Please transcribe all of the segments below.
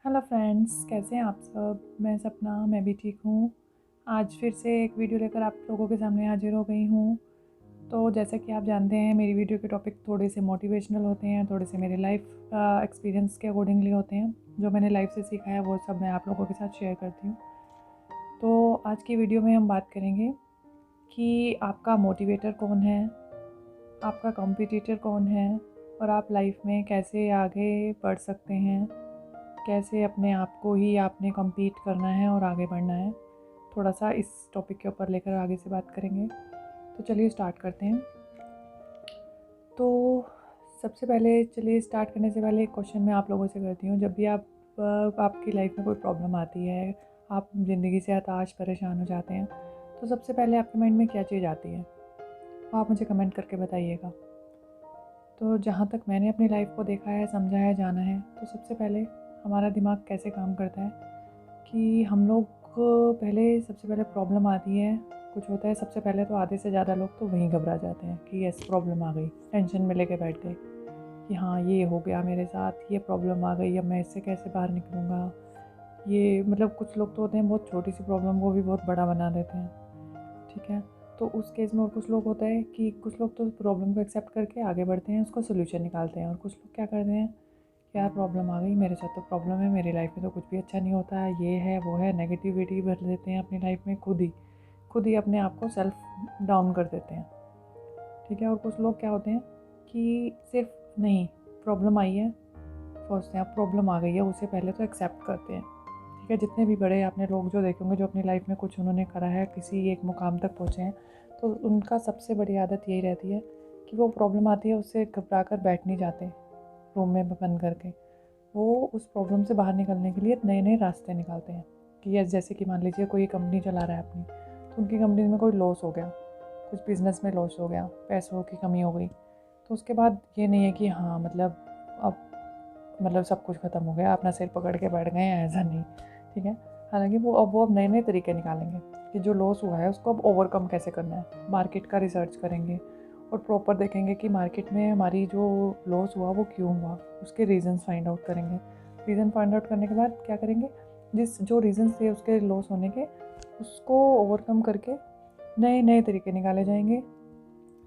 Hello friends, कैसे हैं आप सब। मैं सपना, मैं भी ठीक हूँ। आज फिर से एक वीडियो लेकर आप लोगों के सामने हाजिर हो गई हूँ। तो जैसा कि आप जानते हैं, मेरी वीडियो के टॉपिक थोड़े से मोटिवेशनल होते हैं, थोड़े से मेरे लाइफ एक्सपीरियंस के अकॉर्डिंगली होते हैं। जो मैंने लाइफ से सीखा है वो सब मैं आप लोगों के साथ शेयर करती हूँ। तो आज की वीडियो में हम बात करेंगे कि आपका मोटिवेटर कौन है, आपका कॉम्पिटिटर कौन है, और आप लाइफ में कैसे आगे बढ़ सकते हैं, कैसे अपने आप को ही आपने कम्पीट करना है और आगे बढ़ना है। थोड़ा सा इस टॉपिक के ऊपर लेकर आगे से बात करेंगे। तो चलिए स्टार्ट करते हैं। तो सबसे पहले चलिए स्टार्ट करने से पहले एक क्वेश्चन मैं आप लोगों से करती हूँ। जब भी आपकी लाइफ में कोई प्रॉब्लम आती है, आप ज़िंदगी से हताश परेशान हो जाते हैं, तो सबसे पहले आपके माइंड में क्या चीज़ आती है, वो आप मुझे कमेंट करके बताइएगा। तो जहाँ तक मैंने अपनी लाइफ को देखा है, समझा है, जाना है, तो सबसे पहले हमारा दिमाग कैसे काम करता है कि हम लोग को पहले सबसे पहले प्रॉब्लम आती है, कुछ होता है, सबसे पहले तो आधे से ज़्यादा लोग तो वहीं घबरा जाते हैं कि यस प्रॉब्लम आ गई, टेंशन में लेके बैठ गए कि हाँ ये हो गया मेरे साथ, ये प्रॉब्लम आ गई, अब मैं इससे कैसे बाहर निकलूँगा। ये मतलब कुछ लोग तो होते हैं बहुत छोटी सी प्रॉब्लम को भी बहुत बड़ा बना देते हैं, ठीक है। तो उस केस में और कुछ लोग होता है कि कुछ लोग तो प्रॉब्लम को एक्सेप्ट करके आगे बढ़ते हैं, उसको सोल्यूशन निकालते हैं, और कुछ लोग क्या करते हैं, यार प्रॉब्लम आ गई, मेरे साथ तो प्रॉब्लम है, मेरी लाइफ में तो कुछ भी अच्छा नहीं होता है, ये है वो है, नेगेटिविटी भर देते हैं अपनी लाइफ में, खुद ही अपने आप को सेल्फ डाउन कर देते हैं, ठीक है। और कुछ लोग क्या होते हैं कि सिर्फ नहीं, प्रॉब्लम आई है, सोचते हैं अब प्रॉब्लम आ गई है, उससे पहले तो एक्सेप्ट करते हैं, ठीक है। जितने भी बड़े आपने लोग जो देखे होंगे, जो अपनी लाइफ में कुछ उन्होंने करा है, किसी एक मुकाम तक पहुँचे हैं, तो उनका सबसे बड़ी आदत यही रहती है कि वो प्रॉब्लम आती है, उससे घबरा कर बैठ नहीं जाते रूम में बंद करके। वो उस प्रॉब्लम से बाहर निकलने के लिए नए नए रास्ते निकालते हैं कि जैसे कि मान लीजिए कोई कंपनी चला रहा है अपनी, तो उनकी कंपनी में कोई लॉस हो गया, कुछ बिज़नेस में लॉस हो गया, पैसों की कमी हो गई, तो उसके बाद ये नहीं है कि हाँ मतलब अब मतलब सब कुछ ख़त्म हो गया, अपना सिर पकड़ के बैठ गए हैं, ऐसा नहीं, ठीक है। हालांकि वो अब नए नए तरीके निकालेंगे कि जो लॉस हुआ है उसको अब ओवरकम कैसे करना है, मार्केट का रिसर्च करेंगे और प्रॉपर देखेंगे कि मार्केट में हमारी जो लॉस हुआ वो क्यों हुआ, उसके रीज़न्स फाइंड आउट करेंगे। रीज़न फाइंड आउट करने के बाद क्या करेंगे, जिस जो रीज़न्स थे उसके लॉस होने के, उसको ओवरकम करके नए नए तरीके निकाले जाएंगे,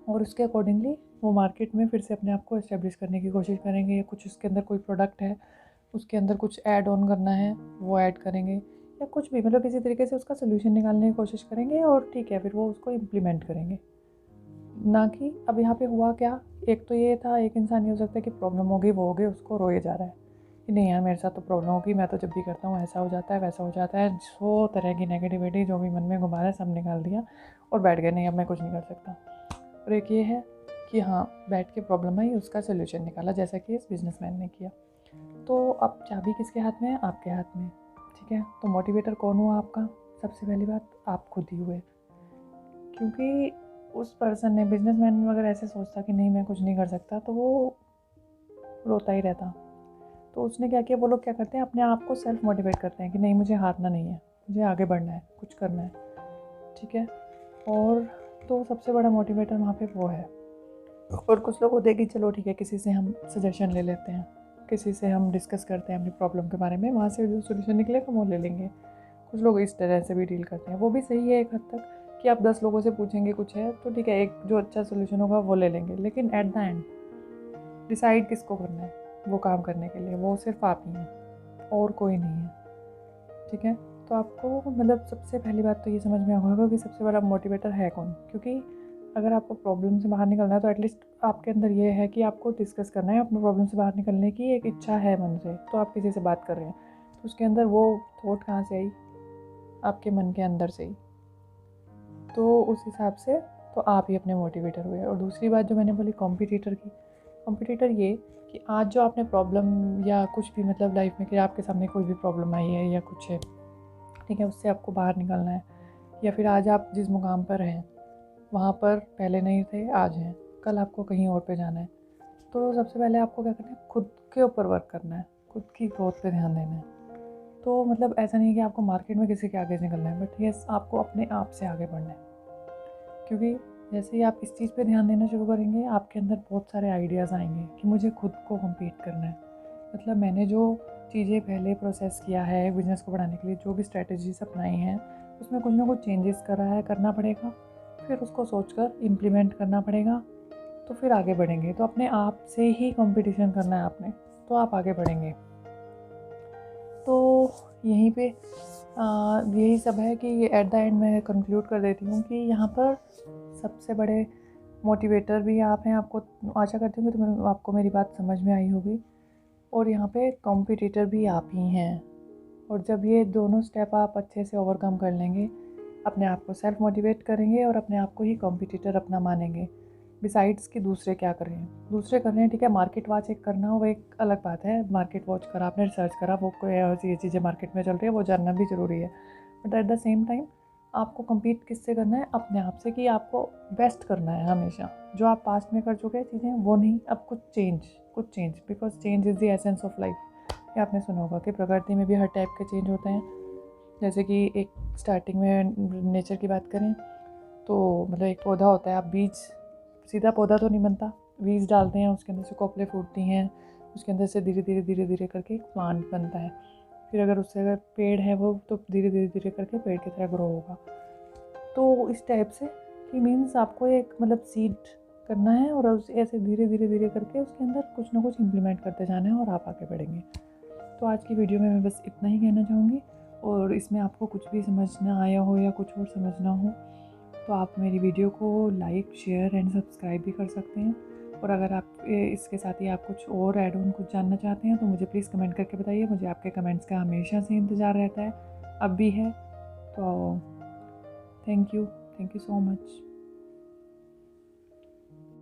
और उसके अकॉर्डिंगली वो मार्केट में फिर से अपने आप को इस्टेब्लिश करने की कोशिश करेंगे, या कुछ उसके अंदर कोई प्रोडक्ट है उसके अंदर कुछ ऐड ऑन करना है वो ऐड करेंगे, या कुछ भी मतलब किसी तरीके से उसका सोल्यूशन निकालने की कोशिश करेंगे, और ठीक है फिर वो उसको इम्प्लीमेंट करेंगे। ना कि अब यहाँ पे हुआ क्या, एक तो ये था, एक इंसान ये हो सकता है कि प्रॉब्लम हो गई, वो हो गई, उसको रोए जा रहा है कि नहीं यार मेरे साथ तो प्रॉब्लम होगी, मैं तो जब भी करता हूँ ऐसा हो जाता है वैसा हो जाता है, सौ तरह की नेगेटिविटी जो भी मन में घुमा रहा है सब निकाल दिया और बैठ गए, नहीं अब मैं कुछ नहीं कर सकता। और एक ये है कि हाँ बैठ के प्रॉब्लम आई, उसका सोल्यूशन निकाला, जैसा कि इस बिजनेसमैन ने किया। तो अब चाबी किसके हाथ में है, आपके हाथ में, ठीक है। तो मोटिवेटर कौन हुआ आपका, सबसे पहली बात आप खुद ही हुए, क्योंकि उस पर्सन ने, बिजनेसमैन अगर ऐसे सोचता कि नहीं मैं कुछ नहीं कर सकता, तो वो रोता ही रहता। तो उसने क्या किया, वो लोग क्या करते हैं, अपने आप को सेल्फ मोटिवेट करते हैं कि नहीं मुझे हारना नहीं है, मुझे आगे बढ़ना है, कुछ करना है, ठीक है। और तो सबसे बड़ा मोटिवेटर वहाँ पे वो है। और कुछ लोग होते हैं कि चलो ठीक है, किसी से हम सजेशन ले लेते हैं, किसी से हम डिस्कस करते हैं अपनी प्रॉब्लम के बारे में, वहाँ से जो सोल्यूशन निकलेगा वो ले लेंगे। कुछ लोग इस तरह से भी डील करते हैं, वो भी सही है एक हद तक कि आप 10 लोगों से पूछेंगे कुछ है तो ठीक है, एक जो अच्छा सोल्यूशन होगा वो ले लेंगे, लेकिन एट द एंड डिसाइड किसको करना है वो काम करने के लिए, वो सिर्फ आप ही हैं और कोई नहीं है, ठीक है। तो आपको मतलब सबसे पहली बात तो ये समझ में होगा कि सबसे बड़ा मोटिवेटर है कौन, क्योंकि अगर आपको प्रॉब्लम से बाहर निकलना है तो एटलीस्ट आपके अंदर ये है कि आपको डिस्कस करना है, अपने प्रॉब्लम से बाहर निकलने की एक इच्छा है मन से, तो आप किसी से बात कर रहे हैं, तो उसके अंदर वो थॉट कहाँ से आई, आपके मन के अंदर से ही। तो उस हिसाब से तो आप ही अपने मोटिवेटर हुए। और दूसरी बात जो मैंने बोली कॉम्पिटिटर की, कॉम्पिटिटर ये कि आज जो आपने प्रॉब्लम या कुछ भी मतलब लाइफ में कि आपके सामने कोई भी प्रॉब्लम आई है या कुछ है, ठीक है, उससे आपको बाहर निकलना है, या फिर आज आप जिस मुकाम पर हैं वहाँ पर पहले नहीं थे, आज हैं, कल आपको कहीं और पे जाना है, तो सबसे पहले आपको क्या करना है, खुद के ऊपर वर्क करना है, खुद की ग्रोथ पे ध्यान देना है। तो मतलब ऐसा नहीं है कि आपको मार्केट में किसी के आगे निकलना है, बट यस आपको अपने आप से आगे बढ़ना है, क्योंकि जैसे ही आप इस चीज़ पे ध्यान देना शुरू करेंगे, आपके अंदर बहुत सारे आइडियाज़ आएंगे कि मुझे खुद को कम्पीट करना है। मतलब मैंने जो चीज़ें पहले प्रोसेस किया है बिज़नेस को बढ़ाने के लिए, जो भी स्ट्रैटेजीज अपनाई हैं उसमें कुछ ना कुछ चेंजेस करा है, करना पड़ेगा, फिर उसको सोचकर इम्प्लीमेंट करना पड़ेगा, तो फिर आगे बढ़ेंगे। तो अपने आप से ही कंपटीशन करना है आपने, तो आप आगे बढ़ेंगे। तो यहीं पे यही सब है कि एट द एंड मैं कंक्लूड कर देती हूँ कि यहाँ पर सबसे बड़े मोटिवेटर भी आप हैं। आपको आशा करती हूँ कि आपको मेरी बात समझ में आई होगी। और यहाँ पे कॉम्पिटिटर भी आप ही हैं। और जब ये दोनों स्टेप आप अच्छे से ओवरकम कर लेंगे, अपने आप को सेल्फ मोटिवेट करेंगे और अपने आप को ही कॉम्पिटिटर अपना मानेंगे, बिसाइड्स कि दूसरे क्या कर रहे हैं। दूसरे कर रहे हैं, ठीक है, मार्केट वॉच एक करना वो एक अलग बात है। मार्केट वॉच करा, आपने रिसर्च करा, वो कोई ये चीज़ें मार्केट में चल रही है, वो जानना भी ज़रूरी है। But at the same time आपको कम्पीट किससे करना है? अपने आप से, कि आपको बेस्ट करना है हमेशा। जो आप पास्ट में कर चुके हैं चीज़ें वो नहीं, अब कुछ change, because change is the essence of life. ये आपने सुना होगा कि प्रकृति में भी हर टाइप के चेंज होते हैं। जैसे कि एक स्टार्टिंग में नेचर की बात करें तो मतलब एक पौधा होता है, आप बीज, सीधा पौधा तो नहीं बनता, बीज डालते हैं, उसके अंदर से कोपलें फूटती हैं, उसके अंदर से धीरे धीरे करके एक प्लांट बनता है। फिर अगर उससे अगर पेड़ है वो, तो धीरे धीरे करके पेड़ की तरह ग्रो होगा। तो इस टाइप से कि मीन्स आपको एक मतलब सीड करना है और उस ऐसे धीरे करके उसके अंदर कुछ ना कुछ इम्प्लीमेंट करते जाना है और आप आगे बढ़ेंगे। तो आज की वीडियो में मैं बस इतना ही कहना चाहूँगी। और इसमें आपको कुछ भी समझ ना आया हो या कुछ और समझना हो तो आप मेरी वीडियो को लाइक, शेयर एंड सब्सक्राइब भी कर सकते हैं। और अगर आप इसके साथ ही आप कुछ और ऐड ऑन कुछ जानना चाहते हैं तो मुझे प्लीज़ कमेंट करके बताइए। मुझे आपके कमेंट्स का हमेशा से इंतज़ार रहता है, अब भी है। तो थैंक यू सो मच।